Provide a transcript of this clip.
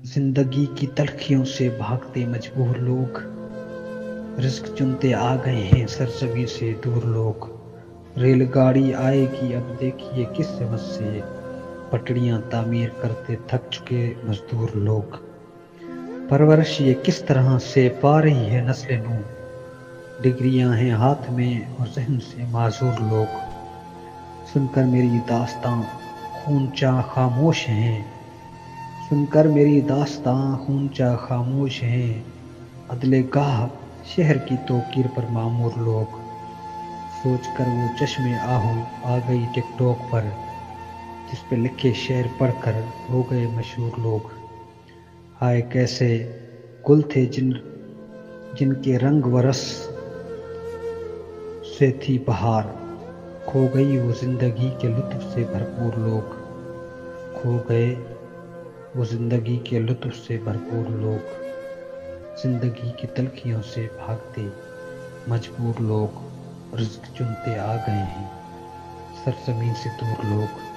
زندگی کی تلخیوں سے بھاگتے مجبور لوگ، رزق چنتے آ گئے ہیں سرزمین سے دور لوگ۔ ریل گاڑی آئے گی اب دیکھیے کس سمت سے، پٹڑیاں تعمیر کرتے تھک چکے مزدور لوگ۔ پرورش یہ کس طرح سے پا رہی ہے نسل نو، ڈگریاں ہیں ہاتھ میں اور ذہن سے معذور لوگ۔ سن کر میری داستاں خون چاہ خاموش ہیں، سن کر میری داستاں خون چاہ خاموش ہیں، عدل گاہ شہر کی توقیر پر معمور لوگ۔ سوچ کر وہ چشم آہو آ گئی ٹک ٹاک پر، جس پہ لکھے شعر پڑھ کر ہو گئے مشہور لوگ۔ ہائے کیسے گل تھے جن کے رنگ و رس سے تھی بہار، کھو گئی وہ زندگی کے لطف سے بھرپور لوگ۔ کھو گئے وہ زندگی کے لطف سے بھرپور لوگ، زندگی کی تلخیوں سے بھاگتے مجبور لوگ، رزق چنتے آ گئے ہیں سرزمین سے دور لوگ۔